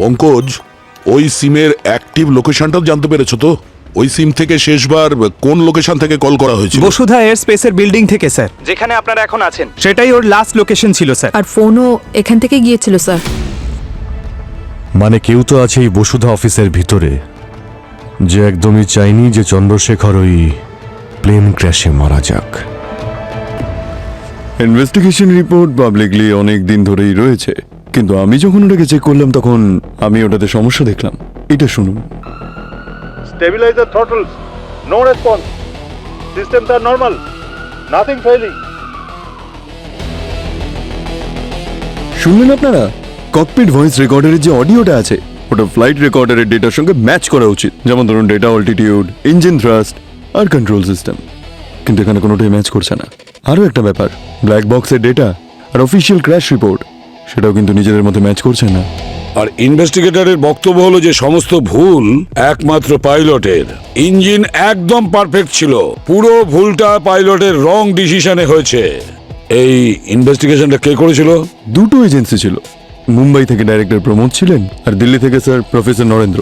পঙ্কজ, ওই সিমের অ্যাক্টিভ লোকেশনটা জানতে পেরেছো তো? ওই সিম থেকে শেষবার কোন লোকেশন থেকে কল করা হয়েছিল? বসুধা এয়ার স্পেসের বিল্ডিং থেকে স্যার, যেখানে আপনারা এখন আছেন সেটাই ওর লাস্ট লোকেশন ছিল স্যার। আর ফোনও এখান থেকে গিয়েছিল স্যার। মানে কেউ তো আছে এই বসুধা অফিসের ভিতরে যে একদমই চাইনি যে চন্দ্রশেখর ওই প্লেন ক্র্যাশে মারা যাক। ইনভেস্টিগেশন রিপোর্ট পাবলিকলি অনেক দিন ধরেই রয়েছে, কিন্তু আমি যখন ওটাকে চেক করলাম তখন আমি ওটাতে সমস্যা দেখলাম। এটা শুনুন। Stabilizer throttles, no response. Systems are normal, nothing failing. শুনলেন আপনারা? ককপিট ভয়েস রেকর্ডারের যে অডিওটা আছে ওটা ফ্লাইট রেকর্ডারের ডেটার সঙ্গে ম্যাচ করা উচিত। যেমন ধরুন ডেটা অল্টিটিউড, ইঞ্জিন থ্রাস্ট আর কন্ট্রোল সিস্টেম। কিন্তু এখানে কোনোটাই ম্যাচ করছে না। আরও একটা ব্যাপার, ব্ল্যাক বক্সের ডেটা আর অফিসিয়াল ক্র্যাশ রিপোর্ট সেটাও কিন্তু নিজেদের মধ্যে ম্যাচ করছে না। আর ইনভেস্টিগেটরের বক্তব্য হলো যে সমস্ত ভুল একমাত্র পাইলটের। ইঞ্জিন একদম পারফেক্ট ছিল, পুরো ভুলটা পাইলটের রং ডিসিশনে হয়েছে। এই ইনভেস্টিগেশনটা কে করেছিল? দুটো এজেন্সি ছিল। মুম্বাই থেকে ডাইরেক্টর প্রমোদ ছিলেন আর দিল্লি থেকে স্যার প্রফেসর নরেন্দ্র।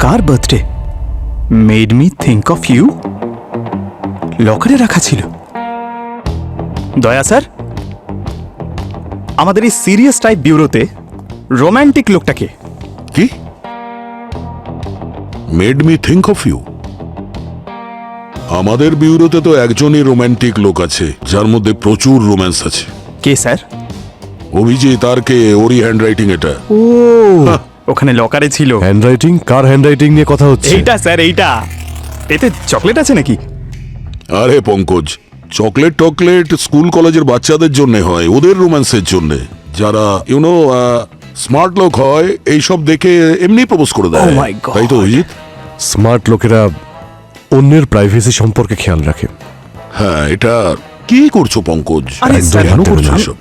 কার birthday? Made me think of you. লকারে রাখা ছিল। দয়া স্যার, আমাদের এই সিরিয়াস টাইপ ব্যুরোতে রোম্যান্টিক লোকটাকে। কি? Made me think of you? আমাদের বিউরোতে তো একজনই রোমান্টিক লোক আছে, যার মধ্যে প্রচুর রোম্যান্স আছে। কে স্যার? অভিজিৎ। আর কে? ওরই হ্যান্ডরাইটিং এটা। ও, ওখানে লকারে ছিল। হ্যান্ডরাইটিং? কার হ্যান্ডরাইটিং নিয়ে কথা হচ্ছে? এইটা স্যার, এইটা। এতে চকলেট আছে নাকি? আরে পঙ্কজ, চকলেট টকলেট স্কুল কলেজের বাচ্চাদের জন্য হয়, ওদের রোম্যান্সের জন্য। যারা ইউনো স্মার্ট লোক হয় এইসব দেখে এমনি প্রপোজ করে দেয়। Oh my God! তাই তো অভিজিৎ? স্মার্ট লোকেরা অন্যের প্রাইভেসি সম্পর্কে খেয়াল রাখে। হ্যাঁ, এটা কি করছো পঙ্কজ? আরে একদম স্যার, কেন একদম করছো না। এসব?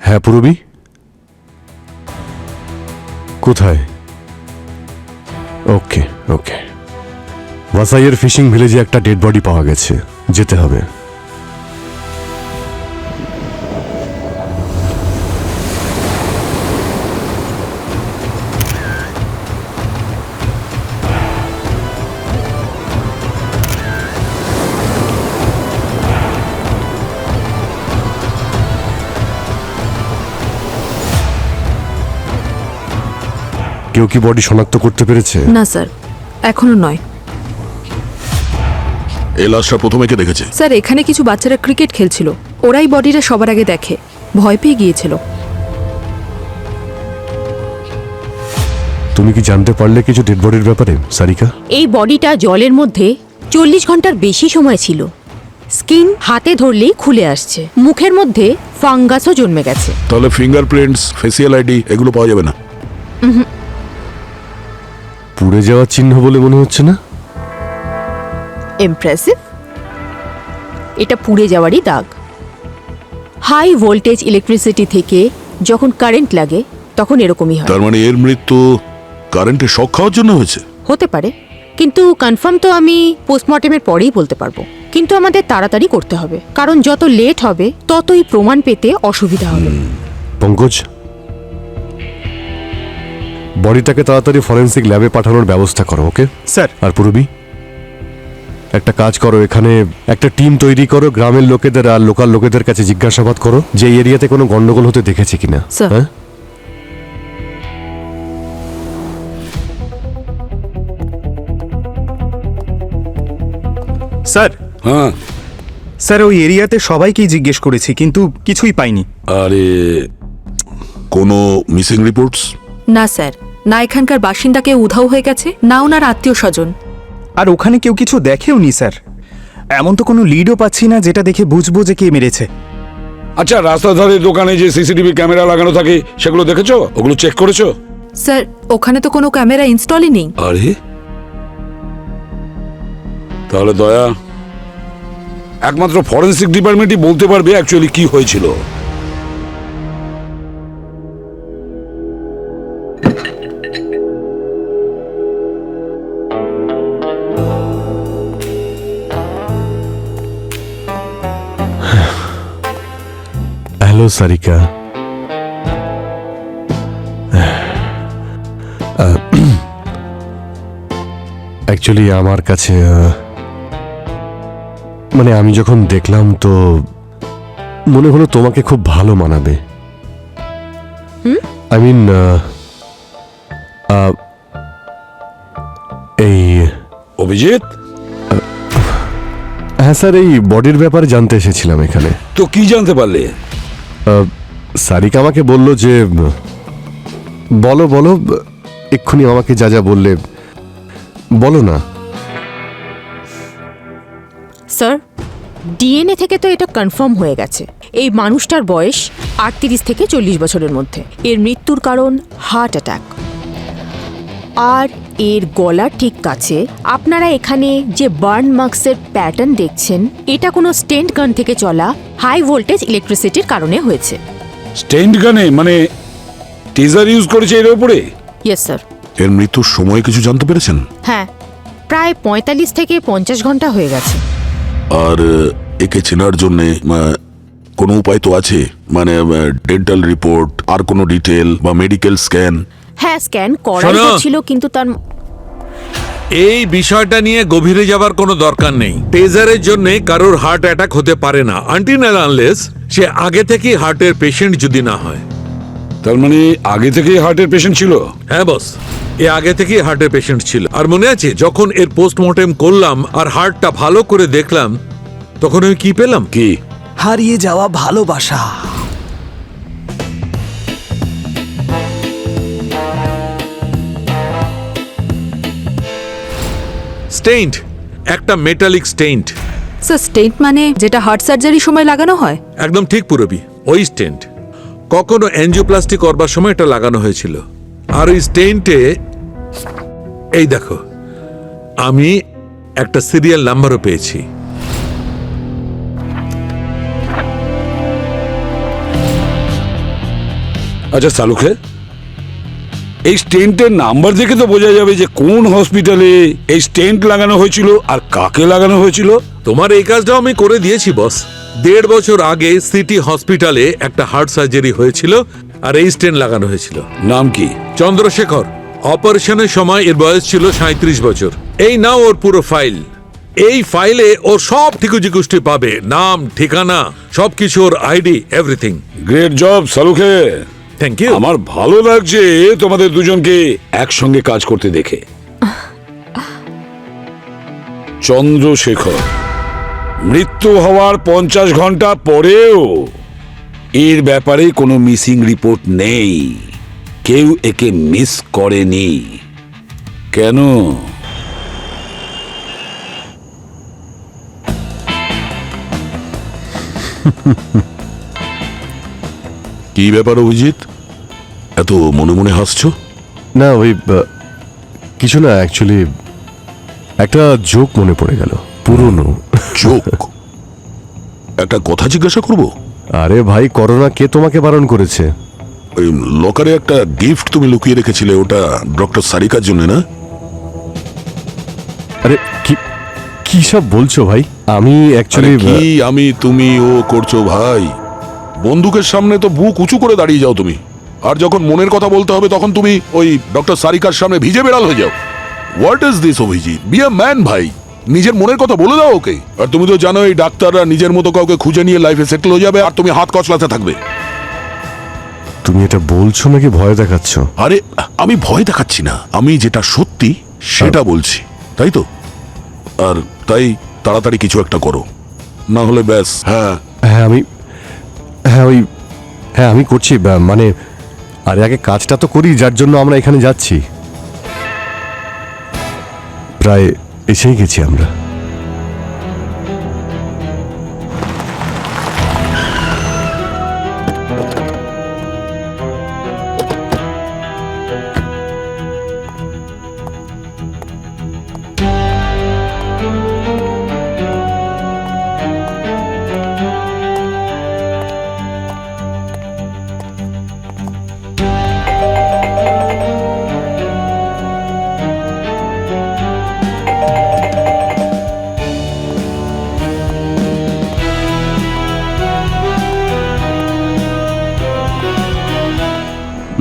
হ্যাঁ পুরবি, কোথায়? ওকে ওকে। ওয়াসাইয়ের ফিশিং ভিলেজে একটা ডেড বডি পাওয়া গেছে, যেতে হবে। কেউ কি বডি শনাক্ত করতে পেরেছে? না স্যার, এখনো নয়। এই লাশটা প্রথমে কে দেখেছে? স্যার, এখানে কিছু বাচ্চারা ক্রিকেট খেলছিল, ওরাই বডিটা সবার আগে দেখে, ভয় পেয়ে গিয়েছিল। তুমি কি জানতে পারলে কিছু ডেড বডির ব্যাপারে সারিকা? এই বডিটা জলের মধ্যে 40 ঘন্টার বেশি সময় ছিল। স্কিন হাতে ধরলেই খুলে আসছে, মুখের মধ্যে ফাঙ্গাসও জন্মে গেছে। তাহলে ফিঙ্গারপ্রিন্টস, ফেসিয়াল আইডি এগুলো পাওয়া যাবে না? পুড়ে যাওয়ার চিহ্ন বলে মনে হচ্ছে না। ইমপ্রেসিভ। এটা পুড়ে যাওয়ারই দাগ। হাই ভোল্টেজ ইলেকট্রিসিটি থেকে যখন কারেন্ট লাগে তখন এরকমই হয়। তার মানে এর মৃত্যু কারেন্টে শক খাওয়ার জন্য হয়েছে? হতে পারে, কিন্তু কনফার্ম তো আমি পোস্টমর্টেমের পরেই বলতে পারবো। কিন্তু আমাদের তাড়াতাড়ি করতে হবে, কারণ যত লেট হবে ততই প্রমাণ পেতে অসুবিধা হবে। পঙ্কজ, বডিটাকে তাড়াতাড়ি ফরেন্সিক ল্যাবে পাঠানোর ব্যবস্থা করো। Okay sir. আর পুরবি, একটা কাজ করো, এখানে একটা টিম তৈরি করো, গ্রামের লোকেদের আর লোকাল লোকেদের কাছে জিজ্ঞাসাবাদ করো যে এই এরিয়াতে কোনো গন্ডগোল হতে দেখেছে কিনা। স্যার। হ্যাঁ, স্যার। হ্যাঁ স্যার, ওই এরিয়াতে সবাইকেই জিজ্ঞেস করেছি কিন্তু কিছুই পাইনি। আরে, কোনো মিসিং রিপোর্টস? না স্যার, না এখানকার বাসিন্দা কেউ উধাও হয়ে গেছে, না ওনার আত্মীয় স্বজন। আর ওখানে কেউ কিছু দেখেও নি স্যার। এমন তো কোনো লিডও পাচ্ছি না যেটা দেখে বুঝবো যে কে মেরেছে। আচ্ছা, রাস্তার ধারে দোকানে যে সিসিটিভি ক্যামেরা লাগানো থাকে সেগুলো দেখেছো? ওগুলো চেক করেছো? স্যার, ওখানে তো কোনো ক্যামেরা ইনস্টলই নেই। আরে, তাহলে দয়া, একমাত্র ফরেন্সিক ডিপার্টমেন্টই বলতে পারবে অ্যাকচুয়ালি কি হয়েছিল। সারিকা। অ্যাকচুয়ালি আমার কাছে মানে আমি যখন দেখলাম তো মনে হলো তোমাকে খুব ভালো মানাবে। আই মিন এই অভিজিৎ, হ্যাঁ স্যার, এই বডির ব্যাপারে জানতে এসেছিলাম এখানে। তো কি জানতে পারলে? সারিকা আমাকে বলল যে বলো বলো, এক্ষুনি আমাকে যা যা বললে বলো না। স্যার, ডিএনএ থেকে তো এটা কনফার্ম হয়ে গেছে এই মানুষটার বয়স 38 থেকে 40 বছরের মধ্যে। এর মৃত্যুর কারণ হার্ট অ্যাটাক। আর এর গলার ঠিক কাছে আপনারা এখানে যে বার্ন মার্কসের প্যাটার্ন দেখছেন, এটা কোনো স্টেন্ট গান থেকে চলা হাই ভোল্টেজ ইলেকট্রিসিটির কারণে হয়েছে। স্টেন্ট গানে মানে টিজার ইউজ করেছে এর উপরে? Yes sir. এর মৃত্যুর সময় কিছু জানতে পেরেছেন? হ্যাঁ, প্রায় 45 থেকে 50 ঘন্টা হয়ে গেছে। আর একে চেনার জন্য কোনো উপায় তো আছে? মানে ডেন্টাল রিপোর্ট, আর কোনো ডিটেল বা মেডিকেল স্ক্যান? হ্যাঁ, স্ক্যান করা ছিল, কিন্তু তার এই বিষয়টা নিয়ে গভীরে যাবার কোনো দরকার নেই। টেজারের জন্য কারোর হার্ট অ্যাটাক হতে পারে না আনটিল আনলেস সে আগে থেকেই হার্টের পেশেন্ট যদি না হয়। তার মানে আগে থেকেই হার্টের পেশেন্ট ছিল? হ্যাঁ বস, এ আগে থেকেই হার্টের পেশেন্ট ছিল। আর মনে আছে যখন এর পোস্টমর্টেম করলাম আর হার্টটা ভালো করে দেখলাম, তখন আমি কি পেলাম? কি? হারিয়ে যাওয়া ভালোবাসা। স্টেইন্ট, একটা মেটালিক স্টেইন্ট। স্যার, স্টেন্ট মানে যেটা হার্ট সার্জারির সময় লাগানো হয়? একদম ঠিক পুরবি, ওই স্টেন্ট। কখনো এনজিওপ্লাস্টি করবার সময় এটা লাগানো হয়েছিল। আর ওই স্টেন্টে এই দেখো, আমি একটা সিরিয়াল নাম্বারও পেয়েছি। আচ্ছা সালুখে, এই স্টেন্টের নাম্বার দেখে তো বোঝা যাবে যে কোন হসপিটালে এই স্টেন্ট লাগানো হয়েছিল আর কাকে লাগানো হয়েছিল। তোমার এই কাজটাও আমি করে দিয়েছি বস। 1.5 বছর আগে সিটি হসপিটালে একটা হার্ট সার্জারি হয়েছিল আর এই স্টেন্ট লাগানো হয়েছিল। নাম কি? চন্দ্রশেখর। অপারেশনের সময় এর বয়স ছিল 37 বছর। এই নাও ওর পুরো ফাইল। এই ফাইলে ওর সব ঠিকুজিকুষ্টি পাবে, নাম, ঠিকানা, সবকিছু, ওর আইডি, এভরিথিং। গ্রেট জব সালুখে। Thank you. আমার ভালো লাগছে তোমাদের দুজনকে একসঙ্গে কাজ করতে দেখে। চন্দ্রশেখর মৃত্যু হওয়ার 50 ঘন্টা পরেও এর ব্যাপারে কোনো মিসিং রিপোর্ট নেই। কেউ একে মিস করেনি। কেন? কি ব্যাপার অভিজিৎ, এত মনে মনে হাসছো? না ওই কিছু না, অ্যাকচুয়ালি একটা জোক মনে পড়ে গেল, পুরনো। চোখ, একটা কথা জিজ্ঞাসা করব? আরে ভাই, করোনা কে তোমাকে বারণ করেছে? ওই লকারে একটা গিফট তুমি লুকিয়ে রেখেছিলে, ওটা ডক্টর সারিকার জন্য না? আরে কি কি সব বলছো ভাই? আমি অ্যাকচুয়ালি কি আমি তুমি ও করছো ভাই? বন্দুকের সামনে তো বুক উঁচু করে দাঁড়িয়ে যাও তুমি, আর যখন মনের কথা বলতে হবে তখন তুমি ওই ডক্টর সারিকার সামনে ভিজে বেড়াল হয়ে যাও। What is this Abhijit? Be a man ভাই, নিজের মনের কথা বলে দাও ওকে। আর তুমি তো জানো এই ডাক্তাররা নিজের মতো কাউকে খুঁজে নিয়ে লাইফে সেটেল হয়ে যাবে, আর তুমি হাত কচলাতে থাকবে। তুমি এটা বলছো নাকি ভয় দেখাচ্ছ? আরে আমি ভয় দেখাচ্ছি না, আমি যেটা সত্যি সেটা বলছি, তাই তো? আর তাই তাড়াতাড়ি কিছু একটা করো, না হলে ব্যাস। হ্যাঁ হ্যাঁ আমি করছি, মানে আরে আগে কাজটা তো করি যার জন্য আমরা এখানে যাচ্ছি। প্রায় এসেই গেছি আমরা।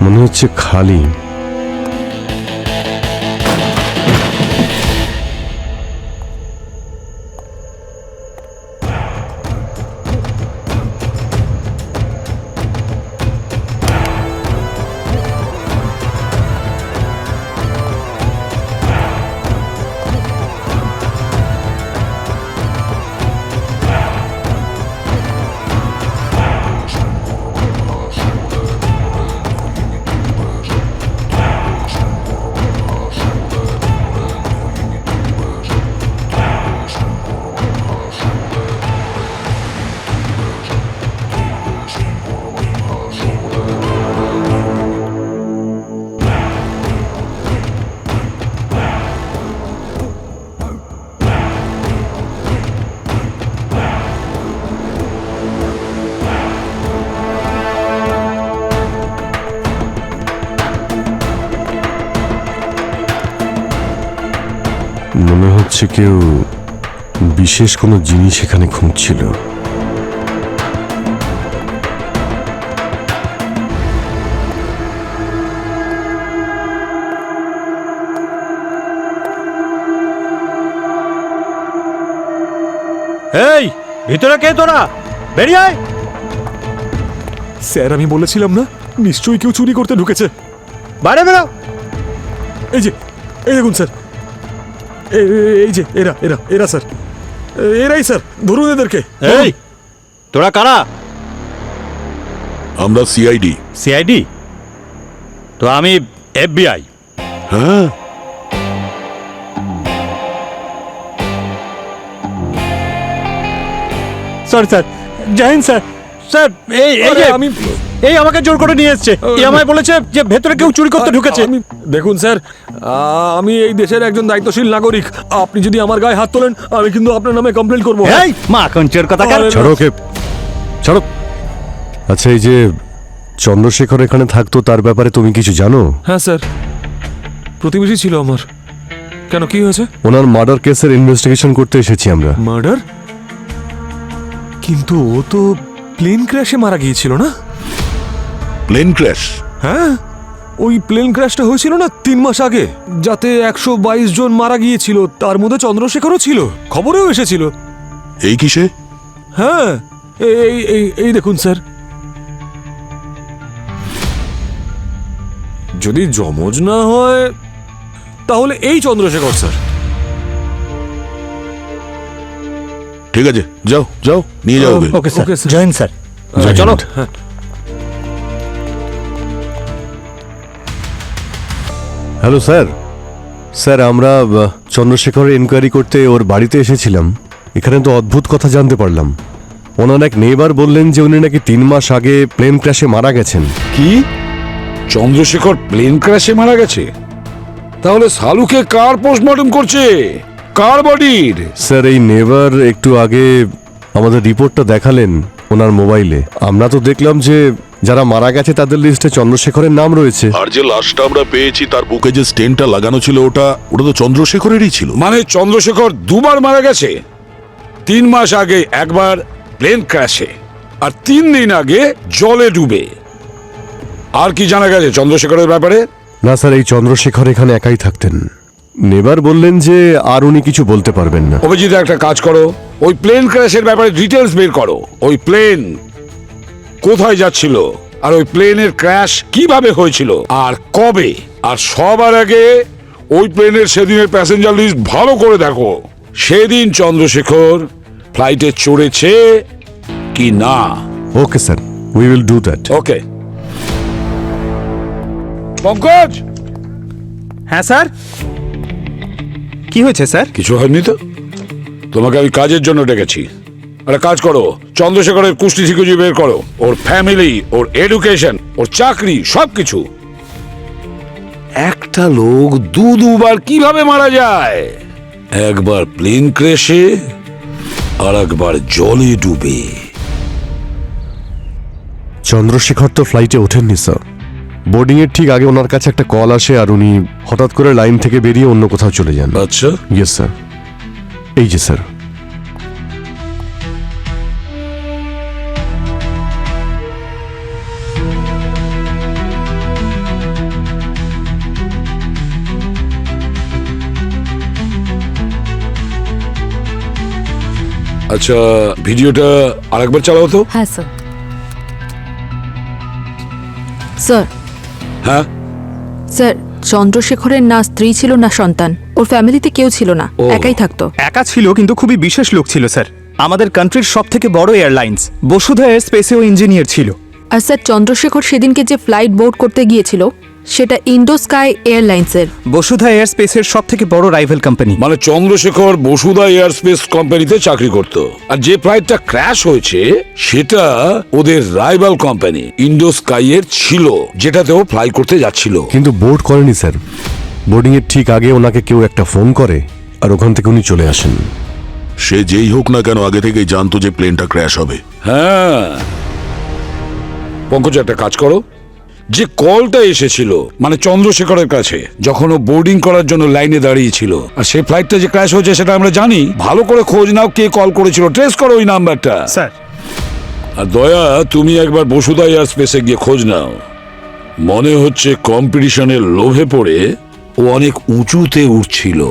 মনে হচ্ছে খালি। মনে হচ্ছে কেউ বিশেষ কোনো জিনিস এখানে খুঁজছিল। এই ভিতরে কে তোরা? বেরিয়ে আয়। স্যার আমি বলেছিলাম না, নিশ্চয়ই কেউ চুরি করতে ঢুকেছে। বাইরে বেরো। এই যে, এই দেখুন স্যার, এই যে এরা এরা এরা স্যার, এরাই স্যার, ধরুন এদেরকে। এই তোরা কারা? আমরা সিআইডি। সিআইডি? তো আমি FBI। হ্যাঁ, সরি স্যার, জয় হিন্দ স্যার। স্যার এই এই যে আমি এই আমাকে জোর করে নিয়ে এসছে। এই আমায় বলেছে যে ভেতরে কেউ চুরি করতে ঢুকেছে। দেখুন স্যার, আমি এই দেশের একজন দায়িত্বশীল নাগরিক। আপনি যদি আমার গায়ে হাত তোলেন, আমি কিন্তু আপনার নামে কমপ্লেন করবো। এই মা কঞ্চের কথা কার? ছাড়ো ওকে, ছাড়ো। আচ্ছা, এই যে চন্দ্রশেখর এখানে থাকতো, তার ব্যাপারে তুমি কিছু জানো? হ্যাঁ স্যার, প্রতিবেশী ছিল আমার। কেন, কি হয়েছে? ওনার মার্ডার কেসের ইনভেস্টিগেশন করতে এসেছি আমরা। মার্ডার? কিন্তু ও তো প্লেন ক্র্যাশে মারা গিয়েছিল না? Plane crash. হ্যাঁ, ওই প্লেন ক্র্যাশটা হয়েছিল না 3 মাস আগে, যাতে 122 জন মারা গিয়েছিল, তার মধ্যে চন্দ্রশেখরও ছিল, খবরেও এসেছিল। এই কিসে? হ্যাঁ, এই এই এই দেখুন স্যার। যদি জমজ না হয় তাহলে এই চন্দ্রশেখর স্যার। ঠিক আছে, যাও যাও, নিয়ে যাও ওকে। ওকে স্যার, ওকে, স্যার। জয় হিন্দ স্যার। জয় চলো। হিন্দ। Hello sir. স্যার, আমরা চন্দ্রশেখরের ইনকোয়ারি করতে ওর বাড়িতে এসেছিলাম। এখানে তো অদ্ভুত কথা জানতে পারলাম। ওনার এক নেইবার বললেন যে উনি নাকি 3 মাস আগে প্লেন ক্র্যাশে মারা গেছেন। কি? চন্দ্রশেখর প্লেন ক্র্যাশে মারা গেছে? তাহলে সালুকে কার পোস্টমর্টম করছে? কার বডির? স্যার, এই নেইবার একটু আগে আমাদের রিপোর্টটা দেখালেন ওনার মোবাইলে। আমরা তো দেখলাম যে যারা মারা গেছে তাদের লিস্টে চন্দ্রশেখরের নাম রয়েছে। আর যে লাশটা আমরা পেয়েছি তার বুকে যে স্টেনটা লাগানো ছিল, ওটা তো চন্দ্রশেখরেরই ছিল। মানে চন্দ্রশেখর দুবার মারা গেছে? 3 মাস আগে একবার প্লেন ক্র্যাশে, আর 3 দিন আগে জলে ডুবে। আর কি জানা গেছে চন্দ্রশেখরের ব্যাপারে? না স্যার, এই চন্দ্রশেখর এখানে একাই থাকতেন। নেবার বললেন যে আর উনি কিছু বলতে পারবেন না। অভিজিৎ, একটা কাজ করো, ওই প্লেন ক্র্যাশের ব্যাপারে ডিটেলস বের করো। ওই প্লেন কোথায় যাচ্ছিল, আর ওই প্লেনের ক্র্যাশ কিভাবে হয়েছিল, আর কবে, আর সবার আগে ওই প্লেনের সেদিনের প্যাসেঞ্জার লিস্ট ভালো করে দেখো। সেদিন চন্দ্রশেখর ফ্লাইটে চড়েছে কি না। Okay sir, we will do that. Okay. Pankaj, হ্যাঁ স্যার, কি হয়েছে স্যার? কিছু হয়নি তো? তোমাকে আমি কাজের জন্য ডেকেছি। একটা কাজ করো, চন্দ্রশেখরের কুষ্টি ঠিকুজি বের করো, ওর ফ্যামিলি, ওর এডুকেশন, ওর চাকরি, সবকিছু। একটা লোক দুবার কিভাবে মারা যায়? একবার প্লেন ক্র্যাশে, আর একবার জলে ডুবে। চন্দ্রশেখর তো ফ্লাইটে ওঠেননি স্যার। বোর্ডিং এর ঠিক আগে ওনার কাছে একটা কল আসে, আর উনি হঠাৎ করে লাইন থেকে বেরিয়ে অন্য কোথাও চলে যান। আচ্ছা, ইয়েস স্যার। এই যে স্যার। আচ্ছা, ভিডিওটা আরেকবার চালাও তো। হ্যাঁ স্যার। স্যার হ্যাঁ, স্যার, চন্দ্রশেখরের না স্ত্রী ছিল না সন্তান, ওর ফ্যামিলিতে কেউ ছিল না, ও। একাই থাকতো। একা ছিল কিন্তু খুবই বিশেষ লোক ছিল স্যার। আমাদের কান্ট্রির সব থেকে বড় এয়ারলাইন্স বসুধা এয়ার স্পেসেও ইঞ্জিনিয়ার ছিল। আর স্যার, চন্দ্রশেখর সেদিনকে যে ফ্লাইট বোর্ড করতে গিয়েছিল সেটা ইন্ডো স্কাই এয়ারলাইন্সের। বসুধা এয়ার স্পেসের সব থেকে বড় রাইভাল কোম্পানি। মানে চন্দ্রশেখর বসুধা এয়ারস্পেস কোম্পানিতে চাকরি করত, আর যে ফ্লাইটটা ক্র্যাশ হয়েছে সেটা ওদের রাইভাল কোম্পানি ইন্ডো স্কাইয়ের ছিল, যেটাতেও ফ্লাই করতে যাচ্ছিল। কিন্তু বোর্ড করেনি স্যার। বোর্ডিং এর ঠিক আগে ওনাকে কেউ একটা ফোন করে আর ওখান থেকে উনি চলে আসেন। সে যেই হোক না কেন আগে থেকেই জানতো যে প্লেনটা ক্র্যাশ হবে। হ্যাঁ, পঙ্কজ একটা কাজ করো, যে কলটা এসেছিল মানে চন্দ্রশেখরের কাছে যখন ও বোর্ডিং করার জন্য লাইনে দাঁড়িয়েছিল, আর সেই ফ্লাইটটা যে ক্র্যাশ হয়েছে সেটা আমরা জানি, ভালো করে খোঁজ নাও কে কল করেছিল, ট্রেস করো ওই নাম্বারটা। স্যার, আর দয়া, তুমি একবার বসুধা এয়ার স্পেসে গিয়ে খোঁজ নাও। মনে হচ্ছে কম্পিটিশনের লোভে পড়ে ও অনেক উঁচুতে উঠছিল।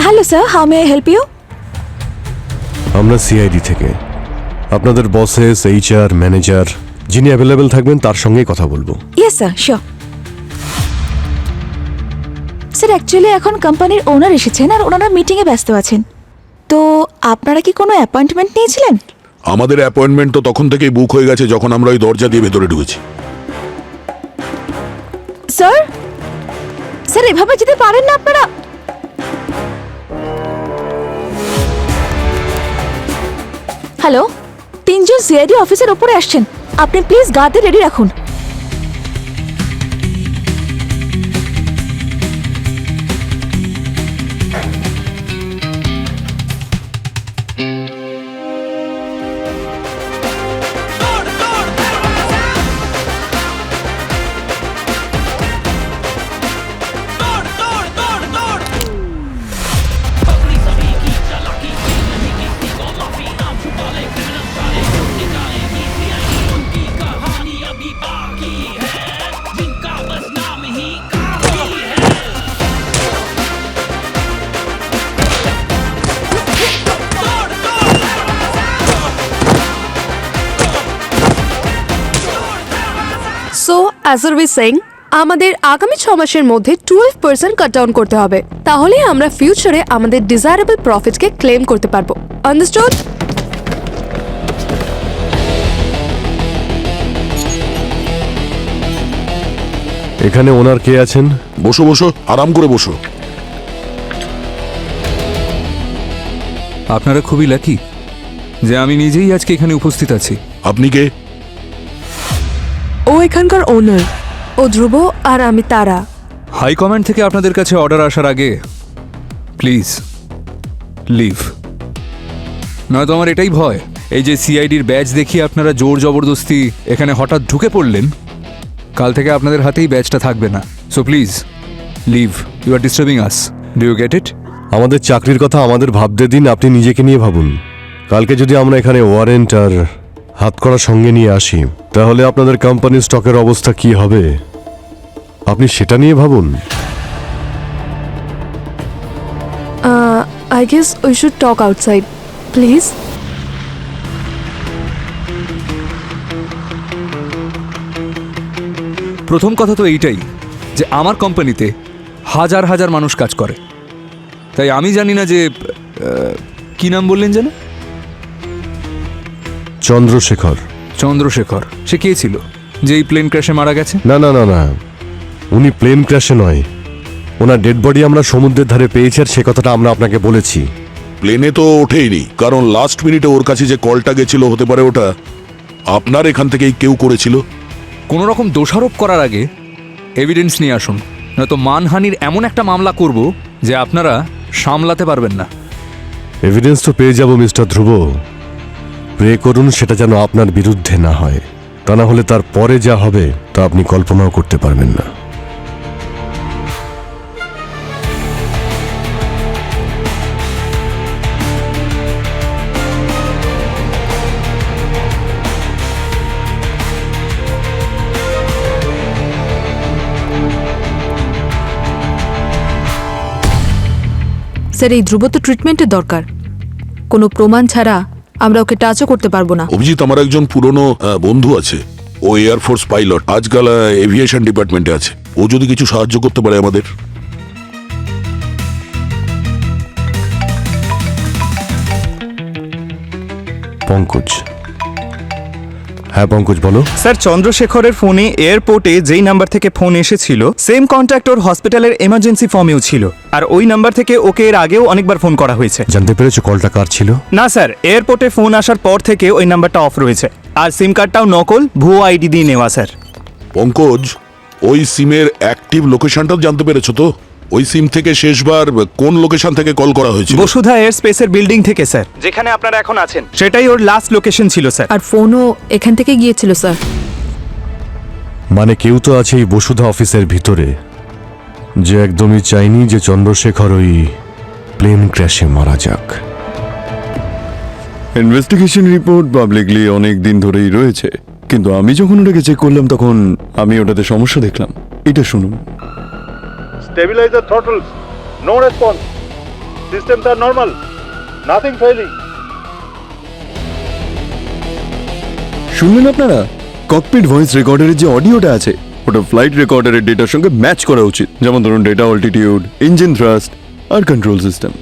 Hello sir, how may I help you? আমরা সিআইডি থেকে আপনাদের বসেস, এইচআর, ম্যানেজার যিনি অ্যাভেলেবেল থাকবেন তার সঙ্গেই কথা বলবো। Yes sir, sure. Sir, actually এখন কোম্পানির ওনার এসেছেন আর ওনারা মিটিংয়ে ব্যস্ত আছেন। তো আপনারা কি কোনো অ্যাপয়েন্টমেন্ট নিয়েছিলেন? আমাদের অ্যাপয়েন্টমেন্ট তো তখন থেকেই বুক হয়ে গেছে যখন আমরা ওই দরজা দিয়ে ভেতরে ঢুকেছি। স্যার, স্যার এভাবে যেতে পারেন না আপনারা। হ্যালো, 3 জন সিআইডি অফিসের ওপরে আসছেন, আপনি প্লিজ গার্ডদের রেডি রাখুন। So as are we saying, আমাদের আগামী 6 মাসের মধ্যে 12% কাট ডাউন করতে হবে, তাহলে আমরা ফিউচারে আমাদের ডিজায়ারেবল প্রফিটকে ক্লেম করতে পারবো। আন্ডারস্টুড? এখানে ওনার কে আছেন? বসো বসো, আরাম করে বসো। আপনারা খুবই লাকি যে আমি নিজেই আজকে এখানে উপস্থিত আছি। আপনি কে? ও এখানকার ওনার, ও ধ্রুব আর আমি তারা। হাই কমান্ড থেকে আপনাদের কাছে অর্ডার আসার আগে প্লিজ লিভ, নয়তো আমার এটাই ভয়, এই যে সিআইডির ব্যাচ দেখিয়ে আপনারা জোর জবরদস্তি এখানে হঠাৎ ঢুকে পড়লেন, কাল থেকে আপনাদের হাতেই ব্যাচটা থাকবে না। So please leave, you are disturbing us. Do you get it? আমাদের চাকরির কথা আমাদের ভাবতে দিন, আপনি নিজেকে নিয়ে ভাবুন। কালকে যদি আমরা এখানে ওয়ারেন্ট আর হাতকড়া সঙ্গে নিয়ে আসি তাহলে আপনাদের কোম্পানির স্টকের অবস্থা কি হবে আপনি সেটা নিয়ে ভাবুন। I guess we should talk outside, please. প্রথম কথা তো এইটাই যে আমার কোম্পানিতে হাজার হাজার মানুষ কাজ করে, তাই আমি জানি না যে কি নাম বললেন যেন? চন্দ্রশেখর। চন্দ্রশেখর, সে কে ছিল যে এই প্লেন ক্র্যাশে মারা গেছে? না না না না, উনি প্লেন ক্র্যাশে নয়, ওনার ডেড বডি আমরা সমুদ্রের ধারে পেয়েছি আর সে কথাটা আমরা আপনাকে বলেছি। প্লেনে তো ওঠেইনি, কারণ লাস্ট মিনিটে ওর কাছে যে কলটা গেছিল হতে পারে ওটা আপনার এখান থেকেই কেউ করেছিল। কোনো রকম দোষারোপ করার আগে এভিডেন্স নিয়ে আসুন, নয়তো মানহানির এমন একটা মামলা করব যে আপনারা সামলাতে পারবেন না। এভিডেন্স তো পেয়ে যাব মিস্টার ধ্রুব, প্রে করুন সেটা যেন আপনার বিরুদ্ধে না হয়, তা না হলে তার পরে যা হবে তা আপনি কল্পনাও করতে পারবেন না। স্যার এই ধ্রুবত ট্রিটমেন্টের দরকার। কোনো প্রমাণ ছাড়া আমরা ওকে টাচও করতে পারবো না। অভিজিৎ, আমার একজন পুরনো বন্ধু আছে, ও এয়ারফোর্স পাইলট, আজকাল এভিয়েশন ডিপার্টমেন্টে আছে। ও যদি কিছু সাহায্য করতে পারে আমাদের। পঙ্কজ, হ্যাঁ পঙ্কজ বলো। স্যার চন্দ্রশেখরের ফোনে এয়ারপোর্টে যেই নাম্বার থেকে ফোন এসেছিল সেম কন্ট্যাক্ট ওর হসপিটালের এমার্জেন্সি ফর্মেও ছিল, আর ওই নাম্বার থেকে ওকে এর আগেও অনেকবার ফোন করা হয়েছে। জানতে পেরেছো কলটা কার ছিল? না স্যার, এয়ারপোর্টে ফোন আসার পর থেকে ওই নাম্বারটা অফ রয়েছে, আর সিম কার্ডটাও নকল, ভুয়ো আইডি দিয়ে নেওয়া স্যার। পঙ্কজ, ওই সিমের অ্যাক্টিভ লোকেশনটাও জানতে পেরেছো তো? ওই সিম থেকে শেষবার কোন লোকেশন থেকে কল করা হয়েছিল? বসুধা এয়ার স্পেসের বিল্ডিং থেকে স্যার, যেখানে আপনারা এখন আছেন সেটাই ওর লাস্ট লোকেশন ছিল স্যার। আর ফোনও এখান থেকে গিয়েছিল স্যার। মানে কেউ তো আছে এই বসুধা অফিসের ভিতরে যে একদমই চাইনি যে চন্দ্রশেখর ওই প্লেন ক্র্যাশে মারা যাক। ইনভেস্টিগেশন রিপোর্ট পাবলিকলি অনেক দিন ধরেই রয়েছে, কিন্তু আমি যখন ওটাকে চেক করলাম তখন আমি ওটাতে সমস্যা দেখলাম। এটা শুনুন। Stabilizer throttles. No response. Systems are normal. Nothing failing. শুনলেন আপনারা? ককপিট ভয়েস রেকর্ডারের যে অডিওটা আছে ওটা ফ্লাইট রেকর্ডারের ডেটার সঙ্গে ম্যাচ করা উচিত, যেমন ধরুন ডেটা অল্টিটিউড, ইঞ্জিন থ্রাস্ট আর কন্ট্রোল সিস্টেম।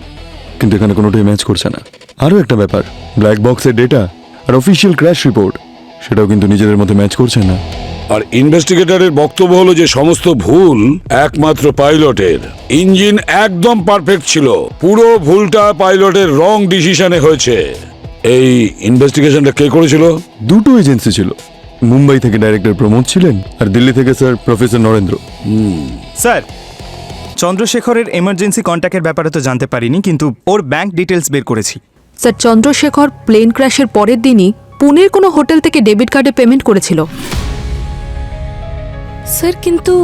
কিন্তু এখানে কোনোটাই ম্যাচ করছে না। আরও একটা ব্যাপার, ব্ল্যাক বক্সের ডেটা আর অফিসিয়াল ক্র্যাশ রিপোর্ট সেটাও কিন্তু নিজেদের মধ্যে ম্যাচ করছে না। আর ইনভেস্টিগেটরের বক্তব্য হলো যে সমস্ত ভুল একমাত্র পাইলটের। ইঞ্জিন একদম পারফেক্ট ছিল, পুরো ভুলটা পাইলটের রং ডিসিশনে হয়েছে। এই ইনভেস্টিগেশনটা কে করেছিল? দুটো এজেন্সি ছিল, মুম্বাই থেকে ডাইরেক্টর প্রমোদ ছিলেন আর দিল্লি থেকে স্যার প্রফেসর নরেন্দ্র। স্যার চন্দ্রশেখরের এমার্জেন্সি কন্ট্যাক্টের ব্যাপারে তো জানতে পারিনি, কিন্তু ওর ব্যাংক ডিটেলস বের করেছি। স্যার চন্দ্রশেখর প্লেন ক্র্যাশের পরের দিনই পুনের কোনো হোটেল থেকে ডেবিট কার্ডে পেমেন্ট করেছিল। স্যার কিন্তু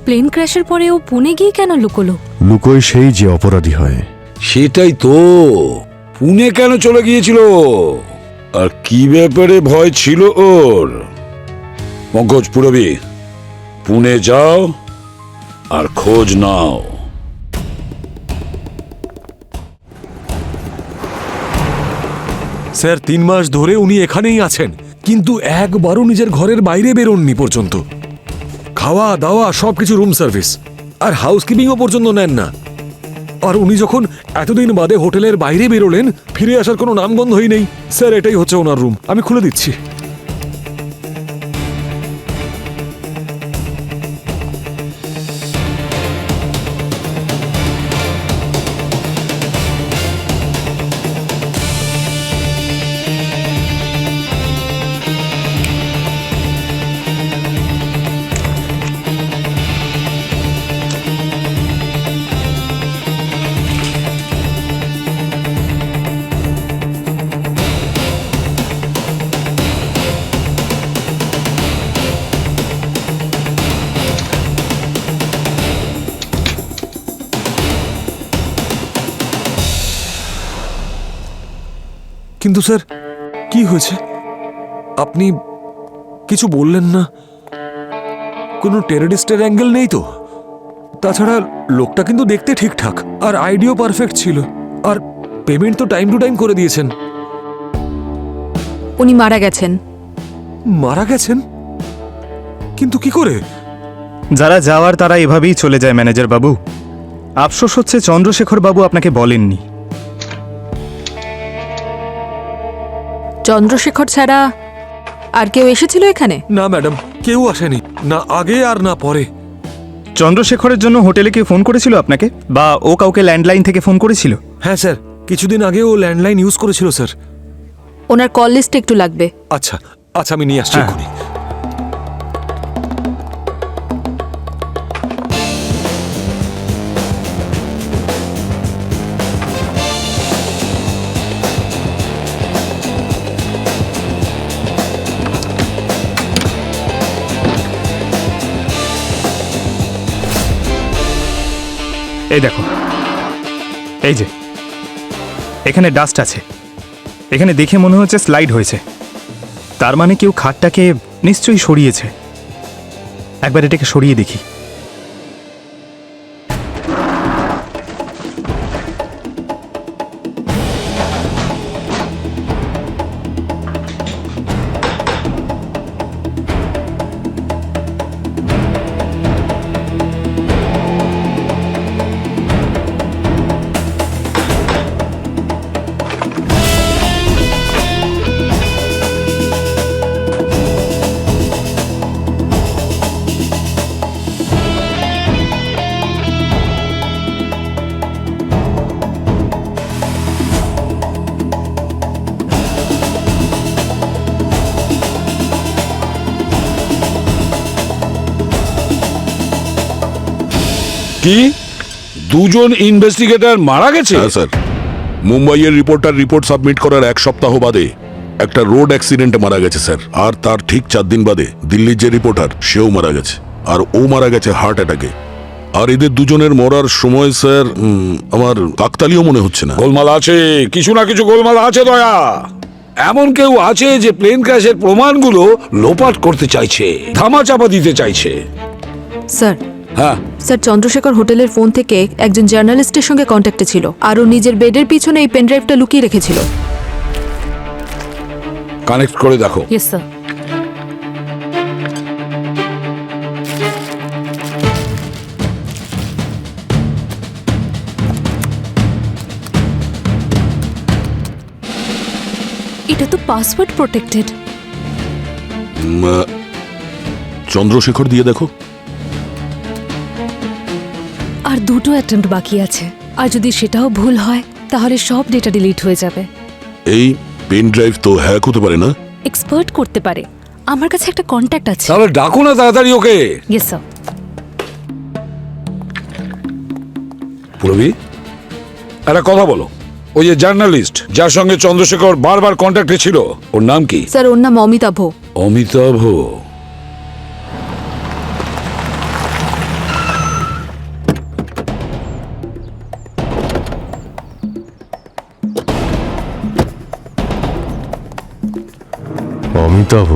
প্লেন ক্র্যাশের পরে ও পুনে গিয়ে কেন লুকোলো? লুকোয় সেই যে অপরাধী হয়। সেটাই তো, পুনে কেন চলে গিয়েছিল আর কি ব্যাপারে ভয় ছিল ওর? পঙ্কজ, পুরবি পুনে যাও আর খোঁজ নাও। স্যার 3 মাস ধরে উনি এখানেই আছেন, কিন্তু একবারও নিজের ঘরের বাইরে বেরোননি পর্যন্ত। খাওয়া দাওয়া সবকিছু রুম সার্ভিস, আর হাউসকিপিংও পর্যন্ত নেন না। আর উনি যখন এতদিন বাদে হোটেলের বাইরে বেরোলেন, ফিরে আসার কোনো নামগন্ধই নেই। স্যার এটাই হচ্ছে ওনার রুম, আমি খুলে দিচ্ছি। কিন্তু স্যার কি হয়েছে? আপনি কিছু বললেন না। কোনো টেররিস্টের অ্যাঙ্গেল নেই তো? তাছাড়া লোকটা কিন্তু দেখতে ঠিকঠাক, আর আইডিও পারফেক্ট ছিল, আর পেমেন্ট তো টাইম টু টাইম করে দিয়েছেন। উনি মারা গেছেন। মারা গেছেন? কিন্তু কি করে? যারা যাওয়ার তারা এভাবেই চলে যায় ম্যানেজার বাবু। আফসোস হচ্ছে চন্দ্রশেখর বাবু আপনাকে বলেননি। চন্দ্রশেখর ছাড়া আর কেউ এসেছিল এখানে? না ম্যাডাম, কেউ আসেনি, না আগে আর না পরে। চন্দ্রশেখরের জন্য হোটেলে কেউ ফোন করেছিল আপনাকে, বা ও কাউকে ল্যান্ডলাইন থেকে ফোন করেছিল? হ্যাঁ স্যার, কিছুদিন আগে ও ল্যান্ডলাইন ইউজ করেছিল স্যার। ওনার কল লিস্ট একটু লাগবে। আচ্ছা আচ্ছা, আমি নিয়ে আসছি এক্ষুনি। এই দেখো, এই যে এখানে ডাস্ট আছে। এখানে দেখে মনে হচ্ছে স্লাইড হয়েছে, তার মানে কেউ খাটটাকে নিশ্চয়ই সরিয়েছে। একবার এটাকে সরিয়ে দেখি। কি দুজন ইনভেস্টিগেটর মারা গেছে? হ্যাঁ স্যার, মুম্বাইয়ের রিপোর্টার রিপোর্ট সাবমিট করার 1 সপ্তাহ বাদে একটা রোড অ্যাক্সিডেন্টে মারা গেছে স্যার। আর তার ঠিক 4 দিন বাদে দিল্লির যে রিপোর্টার সেও মারা গেছে, আর ও মারা গেছে হার্ট অ্যাটাকে। আর এদের দুজনের মরার সময় স্যার আমার কাকতালীয় মনে হচ্ছে না। গোলমাল আছে, কিছু না কিছু গোলমাল আছে দয়া। এমন কেউ আছে যে প্লেন ক্র্যাশের প্রমাণগুলো লোপাট করতে চাইছে, ধামাচাপা দিতে চাইছে। স্যার হ্যাঁ, স্যার চন্দ্রশেখর হোটেলের ফোন থেকে একজন জার্নালিস্টের সঙ্গে কন্ট্যাক্টে ছিল, আর ও নিজের বেডের পিছনে এই পেনড্রাইভটা লুকিয়ে রেখেছিল। কানেক্ট করে দেখো। Yes sir. এটা তো পাসওয়ার্ড প্রোটেক্টেড। চন্দ্রশেখর দিয়ে দেখো। আর 2টো অ্যাটেম্প্ট বাকি আছে, আর যদি সেটাও ভুল হয় তাহলে সব ডেটা ডিলিট হয়ে যাবে। এই পেন ড্রাইভ তো হ্যাক হতে পারে না? এক্সপার্ট করতে পারে, আমার কাছে একটা কন্ট্যাক্ট আছে। তাহলে ডাকো না তাড়াতাড়ি ওকে। Yes sir. পুরবি, একটা কথা বলো, ওই যে জার্নালিস্ট যার সঙ্গে চন্দ্রশেখর বারবার কন্ট্যাক্টে ছিল, ওর নাম কি? স্যার ওর নাম অমিতাভ। অমিতাভ। অমিতাভ?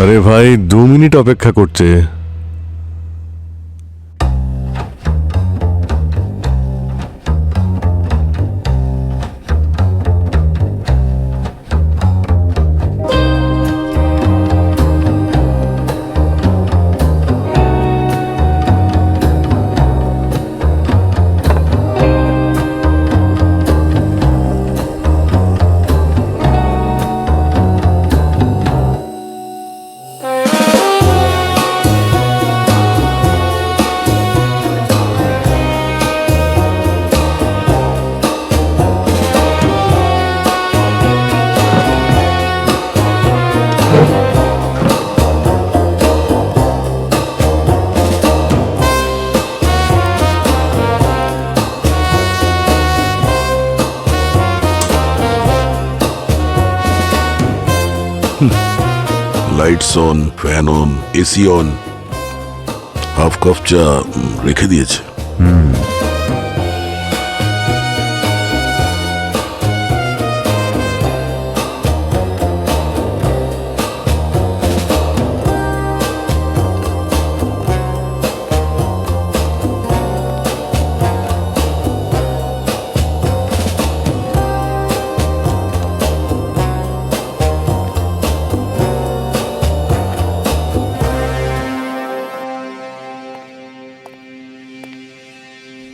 আরে ভাই 2 মিনিট অপেক্ষা করতে। Lights on, fan on, AC on, half cup চা রেখে দিয়েছে।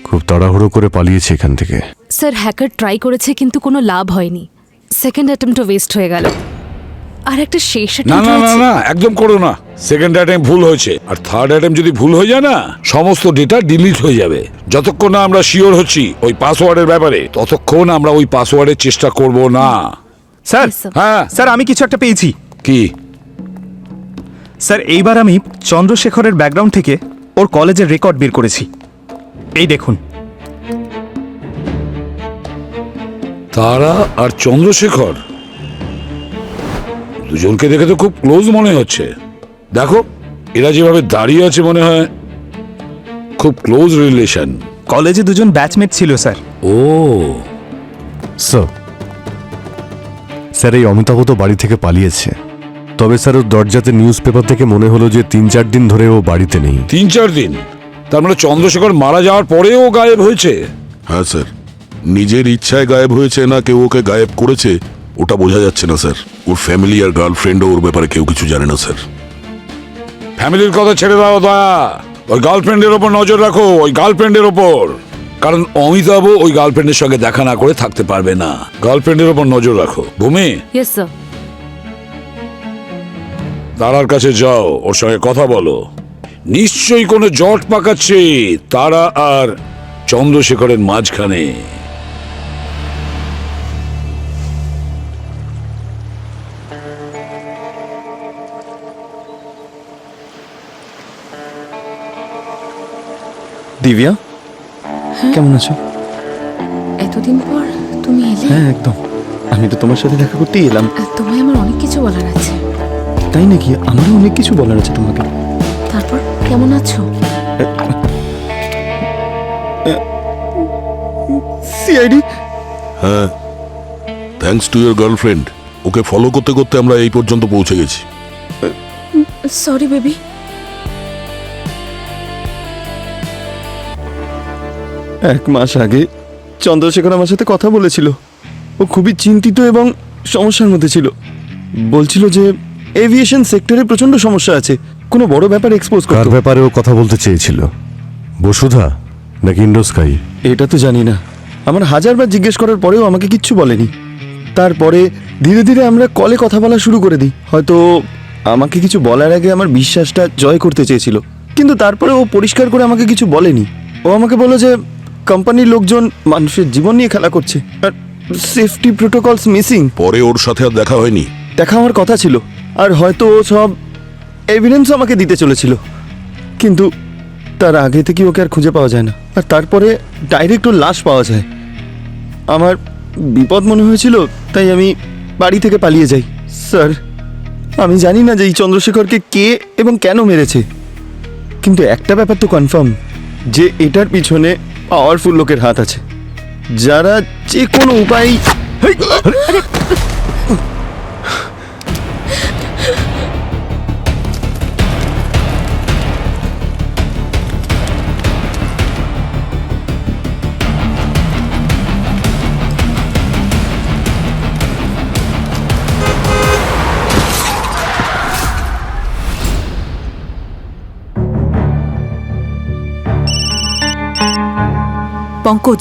খুব তাড়াহুড়ো করে পালিয়েছে এখান থেকে। স্যার হ্যাকার ট্রাই করেছে কিন্তু কোনো লাভ হয়নি, সেকেন্ড অ্যাটেম্পটও ওয়েস্ট হয়ে গেল। আর একটা শেষ না attempt না না হয়েছে। না, একদম করো না। সেকেন্ড অ্যাটেম্প ভুল হয়েছে, আর থার্ড অ্যাটেম্প যদি ভুল হয়ে যায় না, সমস্ত ডেটা ডিলিট হয়ে যাবে। যতক্ষণ না আমরা শিওর হচ্ছি ওই পাসওয়ার্ডের ব্যাপারে, ততক্ষণ আমরা ওই পাসওয়ার্ডের চেষ্টা করব না। Sir, Yes, sir. হ্যাঁ স্যার, আমি কিছু একটা পেয়েছি। কি? স্যার এইবার আমি চন্দ্রশেখরের ব্যাকগ্রাউন্ড থেকে ওর কলেজের রেকর্ড বের করেছি। এই দেখুন। তারা আর চন্দ্রশেখর দুজনকে দেখে তো খুব ক্লোজ মনে হচ্ছে। দেখো এরা যেভাবে দাঁড়িয়ে আছে, মনে হয় খুব ক্লোজ রিলেশন। কলেজে দুজন ব্যাচমেট ছিল স্যার। ও স্যার এই অমিতাভ তো বাড়ি থেকে পালিয়েছে, তবে স্যার ওর দরজাতে নিউজ পেপার থেকে মনে হলো যে 3-4 দিন ধরে ও বাড়িতে নেই। 3-4 দিন? তার মানে চন্দ্রশেখর মারা যাওয়ার পরেও গায়েব হয়েছে? হ্যাঁ স্যার, নিজের ইচ্ছায় গায়েব হয়েছে না কেউ ওকে গায়েব করেছে ওটা বোঝা যাচ্ছে না স্যার। ওর ফ্যামিলি আর গার্লফ্রেন্ডও ওর ব্যাপারে কেউ কিছু জানে না স্যার। ফ্যামিলির কথা ছেড়ে দাও দয়া, ওই গার্লফ্রেন্ডের ওপর নজর রাখো, ওই গার্লফ্রেন্ডের ওপর। কারণ অমিতাভ ওই গার্লফ্রেন্ডের সঙ্গে দেখা না করে থাকতে পারবে না। গার্লফ্রেন্ডের ওপর নজর রাখো। ভূমি, ইয়েস স্যার। তারার কাছে যাও, ওর সঙ্গে কথা বলো। নিশ্চয়ই কোনো জট পাকাচ্ছে তারা আর চন্দ্রশেখরের মাঝখানে। দিব্যা কেমন আছো? এতদিন পর তুমি এলে। হ্যাঁ একদম, আমি তো তোমার সাথে দেখা করতেই এলাম। তোমায় আমার অনেক কিছু বলার আছে। তাই নাকি? আমারও অনেক কিছু বলার আছে তোমাকে। তারপর কেমন আছো? সিআইডি? হ্যাঁ, thanks to your girlfriend, okay follow করতে করতে আমরা এই পর্যন্ত পৌঁছে গেছি। Sorry baby. এক মাস আগে চন্দ্রশেখর আমার সাথে কথা বলেছিল। ও খুবই চিন্তিত এবং সমস্যার মধ্যে ছিল। বলছিল যে এভিয়েশন সেক্টরে প্রচন্ড সমস্যা আছে, কোনো বড় ব্যাপার এক্সপোজ কার করতে। ব্যাপারে ও কথা বলতে চেয়েছিল? বসুধা নাকি ইন্ডোস্কাই? এটা তো জানি না, আমার হাজারবার জিজ্ঞেস করার পরেও আমাকে কিচ্ছু বলেনি। তারপরে ধীরে ধীরে আমরা কলে কথা বলা শুরু করে দিই। হয়তো আমাকে কিছু বলার আগে আমার বিশ্বাসটা জয় করতে চেয়েছিল, কিন্তু তারপরে ও পরিষ্কার করে আমাকে কিছু বলেনি। ও আমাকে বলল যে কোম্পানির লোকজন মানুষের জীবন নিয়ে খেলা করছে আর সেফটি প্রোটোকলস মিসিং। পরে ওর সাথে আর দেখা হয়নি? দেখা হওয়ার কথা ছিল, আর হয়তো ও সব এভিডেন্স আমাকে দিতে চলেছিল, কিন্তু তার আগে থেকে ওকে আর খুঁজে পাওয়া যায় না। আর তারপরে ডাইরেক্ট ওর লাশ পাওয়া যায়। আমার বিপদ মনে হয়েছিল, তাই আমি বাড়ি থেকে পালিয়ে যাই। স্যার, আমি জানি না যে এই চন্দ্রশেখরকে কে এবং কেন মেরেছে, কিন্তু একটা ব্যাপার তো কনফার্ম, যে এটার পিছনে পাওয়ারফুল লোকের হাত আছে, যারা যে কোনো উপায়। পঙ্কজ,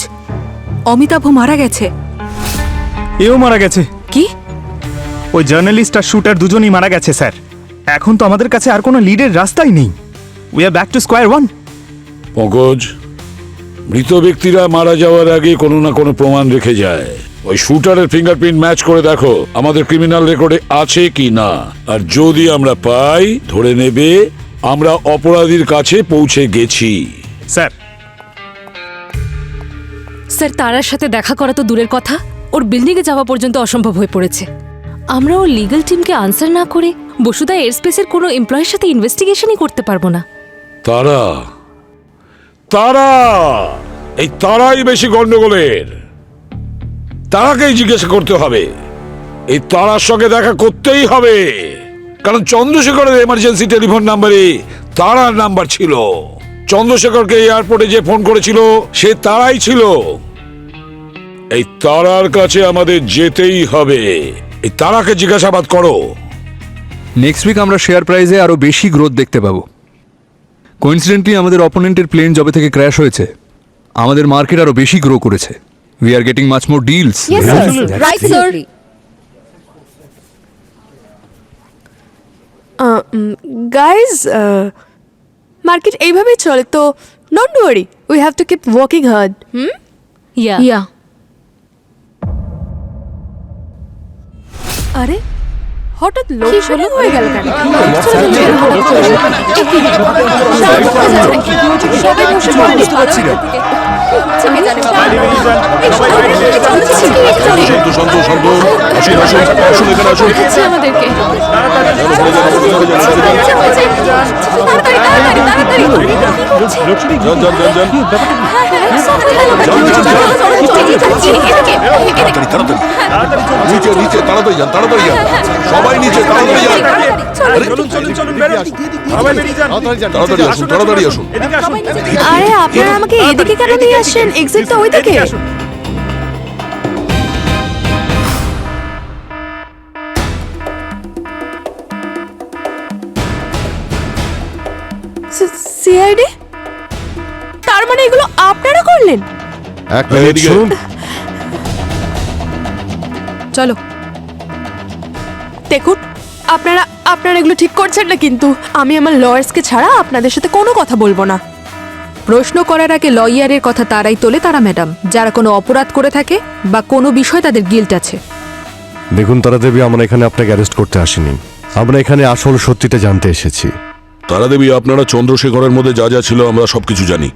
অমিতাভ মারা গেছে। এও মারা গেছে। কি? ওই জার্নালিস্ট আর শুটার দুজনেই মারা গেছে স্যার। এখন তো আমাদের কাছে আর কোনো লিডের রাস্তাই নেই। We are back to square one. Pankaj, মৃত ব্যক্তিরা মারা যাওয়ার আগে কোনো না কোনো প্রমাণ রেখে যায়। ওই শুটারের ফিঙ্গারপ্রিন্ট ম্যাচ করে দেখো আমাদের ক্রিমিনাল রেকর্ডে আছে কি না, আর যদি আমরা পাই ধরে নেবে আমরা অপরাধীর কাছে পৌঁছে গেছি। স্যার, স্যার, তারার সাথে দেখা করা তো দূরের কথা, ওর বিল্ডিংয়ে যাওয়া পর্যন্ত অসম্ভব হয়ে পড়েছে। আমরা ওর লিগ্যাল টিমকে আনসার না করে বসুধা এয়ারস্পেসের কোনো এমপ্লয়ের সাথে ইনভেস্টিগেশনই করতে পারবো না। তারা তারা এই তারাই বেশি গন্ডগোলের। তারাকেই জিজ্ঞাসা করতে হবে, এই তারার সঙ্গে দেখা করতেই হবে, কারণ চন্দ্রশেখরের এমার্জেন্সি টেলিফোন নাম্বারে তারার নাম্বার ছিল। চন্দ্রশেখরকে এয়ারপোর্টে যে ফোন করেছিল সে তারাই ছিল। এই তারার কাছে আমাদের যেতেই হবে। এই তারাকে জিজ্ঞাসাবাদ করো। নেক্সট উইক আমরা শেয়ার প্রাইসে আরো বেশি গ্রোথ দেখতে পাবো। কোইন্সিডেন্টলি আমাদের অপোনেন্টের প্লেন যবে থেকে ক্র্যাশ হয়েছে, আমাদের মার্কেট আরো বেশি গ্রো করেছে। We are getting much more deals. Right sir. Guys, market এইভাবেই চলে, তো don't worry, we have to keep working hard. Yeah. আরে হঠাৎ লোক শুরু হয়ে গেল কেন? সবাই বসে পড়ে বুঝতে পারছি না। শান্ত শান্ত, আসুন আসুন আসুন, এখানে আসুন। আমাদেরকে যান যান যান যান, নিচে নিচে তাড়াতাড়ি যান, তাড়াতাড়ি যান, সবাই নিচে তাড়াতাড়ি যান। তাড়াতাড়ি আসুন, তাড়াতাড়ি আসুন। আরে আপনারা আমাকে এদিকে কেন নিয়ে আসছেন? এক্সিট তো ওই দিকে। সিআইডি? তার মানে এগুলো আপনারা করলেন? এক মিনিট এদিকে। শুনুন। চলো দেখুন, আপনারা আপনারা এগুলো ঠিক করছেন না, কিন্তু আমি আমার লয়ার্সকে ছাড়া আপনাদের সাথে কোনো কথা বলবো না। প্রশ্ন করার আগে লয়ারের কথা তারাই তোলে, তারা ম্যাডাম, যারা কোনো অপরাধ করে থাকে বা কোনো বিষয় তাদের গিল্ট আছে। দেখুন তারা দেবী, আমরা এখানে আপনাকে অ্যারেস্ট করতে আসিনি। আমরা এখানে আসল সত্যিটা জানতে এসেছি। তারা দেবী, আপনারা চন্দ্রশেখরের মধ্যে যা যা ছিল আমরা সবকিছু জানি।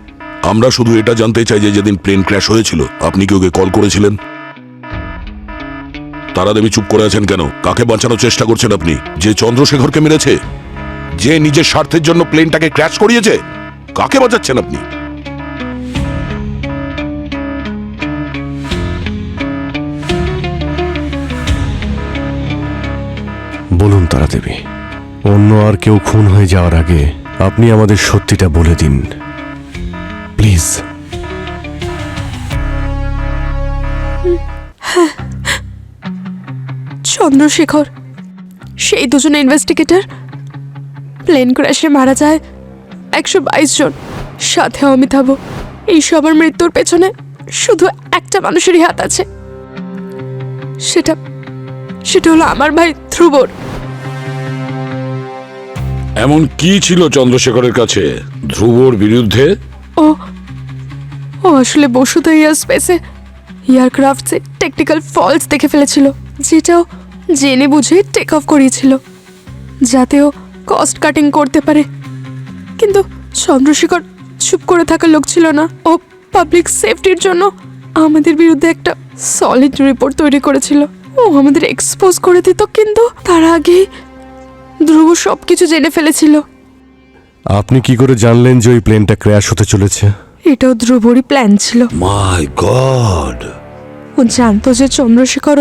আমরা শুধু এটা জানতে চাই যে যেদিন প্লেন ক্র্যাশ হয়েছিল আপনি কি ওকে কল করেছিলেন? তারা দেবী চুপ করে আছেন কেন? কাকে বাঁচানোর চেষ্টা করছেন আপনি? যে চন্দ্রশেখরকে মেরেছে, যে নিজের স্বার্থের জন্য প্লেনটাকে ক্র্যাশ করিয়েছে, কাকে বাঁচাচ্ছেন আপনি? বলুন তারা দেবী, অন্য আর কেউ খুন হয়ে যাওয়ার আগে আপনি আমাদের সত্যিটা বলে দিন প্লিজ। চন্দ্রশেখর, সেই দুজনে ইনভেস্টিগেটর। প্লেন ক্র্যাশে মারা যায় 122 জন, সাথে অমিতাভ। এই সবার মৃত্যুর পেছনে শুধু একটা মানুষেরই হাত আছে, সেটা হলো আমার ভাই ধ্রুবর। এমন কি ছিল চন্দ্রশেখরের কাছে ধ্রুবর বিরুদ্ধে? ও আসলে বসুধা এয়ারস্পেসে এয়ারক্রাফটসে টেকনিক্যাল ফল্টস দেখে ফেলেছিল, যেটাও জেনে বুঝে টেক অফ করিয়েছিল যাতে ও কস্ট কাটিং করতে পারে। কিন্তু চন্দ্রশেখর চুপ করে থাকার লোক ছিল না। ও পাবলিক সেফটির জন্য আমাদের বিরুদ্ধে একটা সলিড রিপোর্ট তৈরি করেছিল। ও আমাদের এক্সপোজ করে দিত, কিন্তু তার আগেই ধ্রুব সবকিছু জেনে ফেলেছিল। আপনি কি করে জানলেন যে ওই প্লেনটা ক্র্যাশ হতে চলেছে? এটাও ধ্রুবরই প্ল্যান ছিল। মাই গড! ও জানতো যে চন্দ্রশেখর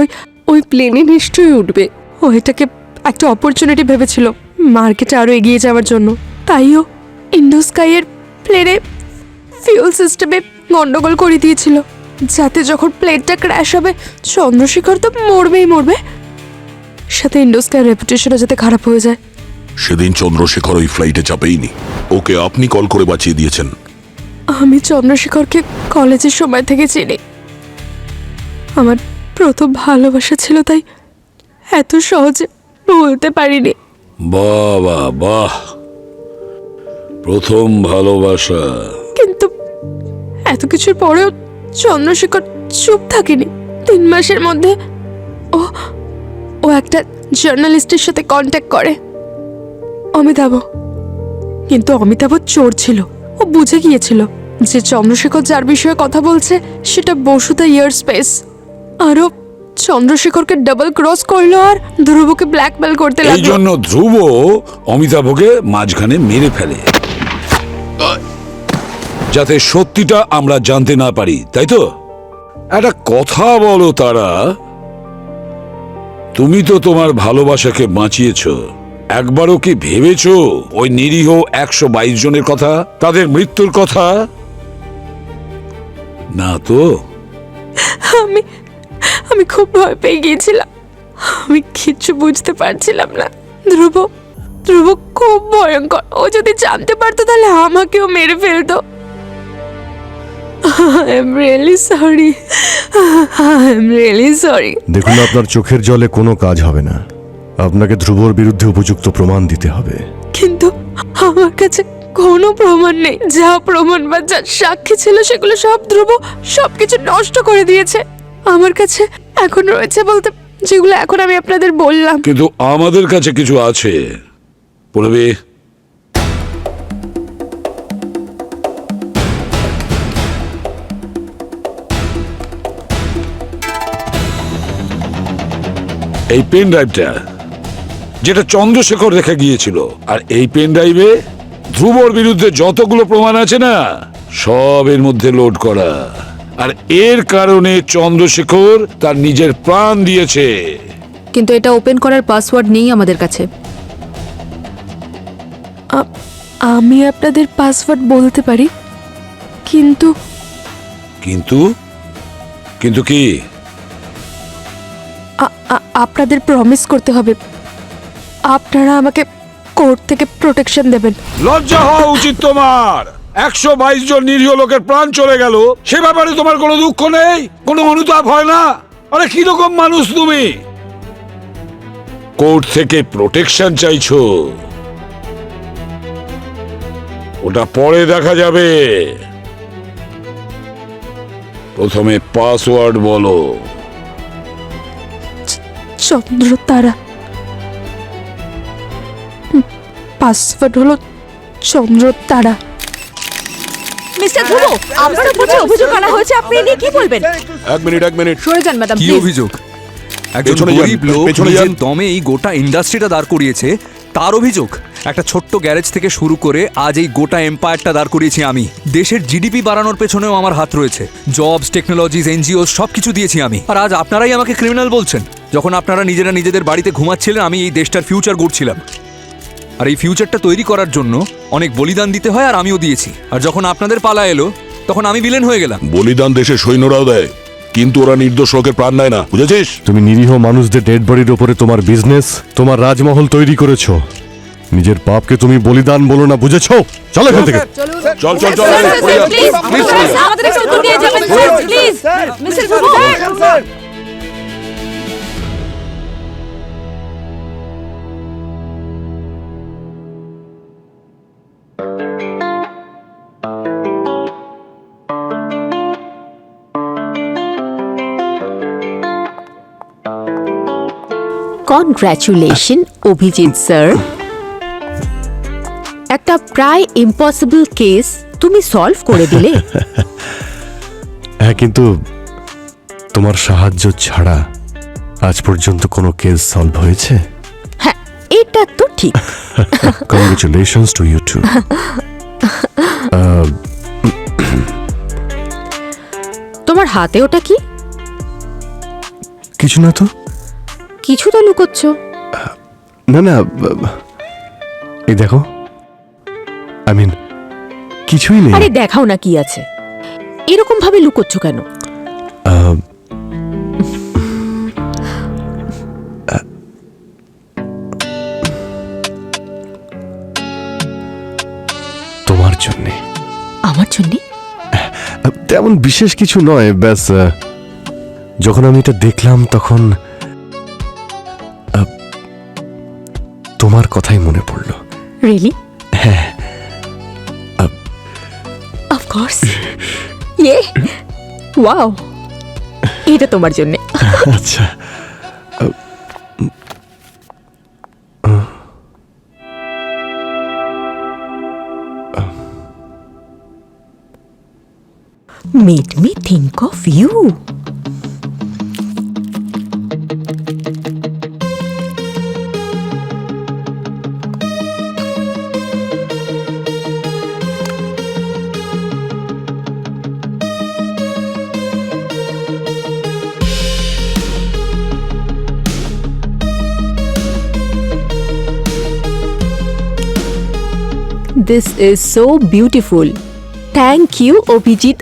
ওই প্লেনে নিশ্চয়ই উঠবে। ও এটাকে একটা অপরচুনিটি ভেবেছিল মার্কেটে আরো এগিয়ে যাওয়ার জন্য। তাইও ইন্ডো স্কাইয়ের প্লেনে ফিউল সিস্টেমে গন্ডগোল করে দিয়েছিল, যাতে যখন প্লেনটা ক্র্যাশ হবে চন্দ্রশেখর তো মরবে, সাথে ইন্ডো স্কাইয়ের রেপুটেশনও যাতে খারাপ হয়ে যায়। সেদিন চন্দ্রশেখর ওই ফ্লাইটে চাপেইনি, ওকে আপনি কল করে বাঁচিয়ে দিয়েছেন। আমি চন্দ্রশেখরকে কলেজের সময় থেকে চিনি। আমার প্রথম ভালোবাসা ছিল, তাই এত সহজে বলতে পারিনি। বাহ, প্রথম ভালোবাসা। কিন্তু এত কিছুর পরেও চন্দ্রশেখর চুপ থাকেনি। 3 মাসের মধ্যে ও একটা জার্নালিস্টের সাথে কন্ট্যাক্ট করে, অমিতাভ। কিন্তু অমিতাভ চোর ছিল। ও বুঝে গিয়েছিল যে চন্দ্রশেখর যার বিষয়ে কথা বলছে সেটা বসুধা এয়ারস্পেস। আরও চন্দ্রশেখরকে ডাবল ক্রস করলো আর ধ্রুবকে ব্ল্যাকমেল করতে এই লাগলো। জন্য ধ্রুব অমিতাভকে মাঝখানে মেরে ফেলে, যাতে সত্যিটা আমরা জানতে না পারি, তাই তো? একটা কথা বলো তারা, তুমি তো তোমার ভালোবাসাকে বাঁচিয়েছো, একবারও কি ভেবেছো ওই নিরীহ 122 জনের কথা, তাদের মৃত্যুর কথা? না তো। আমি খুব ভয় পেয়ে গিয়েছিলাম। আমি কিচ্ছু বুঝতে পারছিলাম না। ধ্রুব খুব ভয়ঙ্কর। ও যদি জানতে পারতো তাহলে আমাকেও মেরে ফেলতো। I am really sorry. দেখুন, আপনার চোখের জলে কোনো কাজ হবে না। আপনাকে ধ্রুবর বিরুদ্ধে উপযুক্ত প্রমাণ দিতে হবে। কিন্তু আমার কাছে কোনো প্রমাণ নেই। যা প্রমাণ বা যা সাক্ষী ছিল সেগুলো সব ধ্রুব সবকিছু নষ্ট করে দিয়েছে। আমার কাছে এখন রয়েছে বলতে যেগুলো এখন আমি আপনাদের বললাম। কিন্তু আমাদের কাছে কিছু আছে, বলবে। এই পেন ড্রাইভটা যেটা চন্দ্রশেখর রেখে গিয়েছিল, আর এই পেন ড্রাইভে ধ্রুবর বিরুদ্ধে যতগুলো প্রমাণ আছে না, সব এর মধ্যে লোড করা। আর এর কারণে চন্দ্রশেখর তার নিজের প্রাণ দিয়েছে। কিন্তু এটা ওপেন করার পাসওয়ার্ড নেই আমাদের কাছে। আমি আপনাদের পাসওয়ার্ড বলতে পারি, কিন্তু কিন্তু কি? আপনাদের প্রমিস করতে হবে আপনারা আমাকে কোর্ট থেকে প্রোটেকশন দেবেন। লজ্জা হওয়া উচিত তোমার। 122 জন নিরীহ লোকের প্রাণ চলে গেল, সে ব্যাপারে তোমার কোনো দুঃখ নেই, কোনো অনুতাপ হয় না? আরে কি রকম মানুষ তুমি? কোর্ট থেকে প্রোটেকশন চাইছো? ওটা পরে দেখা যাবে। প্রথমে পাসওয়ার্ড বলো। চন্দ্রতারা। পাসওয়ার্ড হলো চন্দ্রতারা। মিস্টার ধ্রুব, আপনার উপর যে অভিযোগ আনা হয়েছে আপনি এ নিয়ে কি বলবেন? এক মিনিট সরে যান ম্যাডাম, কি প্লিজ। অভিযোগ? একজন পেছনে যান, গরিব লোক পেছনে যান। নিজের দমে এই গোটা ইন্ডাস্ট্রিটা দাঁড় করিয়েছে, তার অভিযোগ? একটা ছোট্ট গ্যারেজ থেকে শুরু করে আজ এই গোটা এম্পায়ারটা দাঁড় করিয়েছি আমি। দেশের জিডিপি বাড়ানোর পেছনেও আমার হাত রয়েছে। জবস, টেকনোলজিস, এনজিও সবকিছু দিয়েছি আমি। আর আজ আপনারাই আমাকে ক্রিমিনাল বলছেন, যখন আপনারা নিজেরা নিজেদের বাড়িতে ঘুমাচ্ছিলেন। আমি এই দেশটার ফিউচার গড়ছিলাম, আর এই ফিউচারটা তৈরি করার জন্য অনেক বলিদান দিতে হয়, আর আমিও দিয়েছি। আর যখন আপনাদের পালা এলো তখন আমি ভিলেন হয়ে গেলাম। বলিদান দেশের সৈন্যরাও দেয়, কিন্তু ওরা নির্দোষ লোকের প্রাণ নেয় না, বুঝেছিস? তুমি নিরীহ মানুষদের ডেড বডির ওপরে তোমার বিজনেস, তোমার রাজমহল তৈরি করেছো। নিজের পাপকে তুমি বলিদান বলো না, বুঝেছো? চলো এখান থেকে। চল চল চল স্যার, পড়ে যা। প্লিজ, Please, প্লিজ, আমাদের একটু উত্তর দিয়ে যাবেন, sir, please. Mister Dhruv, congratulation Abhijit sir, একটা প্রায় ইম্পসিবল কেস তুমি সলভ করে দিলে। হ্যাঁ, কিন্তু তোমার সাহায্য ছাড়া আজ পর্যন্ত কোনো কেস সলভ হয়েছে? হ্যাঁ, এটা তো ঠিক। Congratulations to you too. তোমার হাতে ওটা কি? কিছু না তো। কিছু তো লুকোচ্ছ। না না, এই দেখো, আই মিন কিছুই নেই। আরে দেখাও না কি আছে। এরকম ভাবে লুকোচ্ছ কেন? তোমার জন্যে। আমার জন্যে? তেমন বিশেষ কিছু নয়, ব্যাস যখন আমি এটা দেখলাম তখন তোমার কথাই মনে পড়ল। রিয়েলি? হ্যাঁ। Of course. ইয়ে, ওয়াও, এটা তোমার জন্যে। আচ্ছা, Made me think of you. This is so beautiful. Thank you, Abhijit.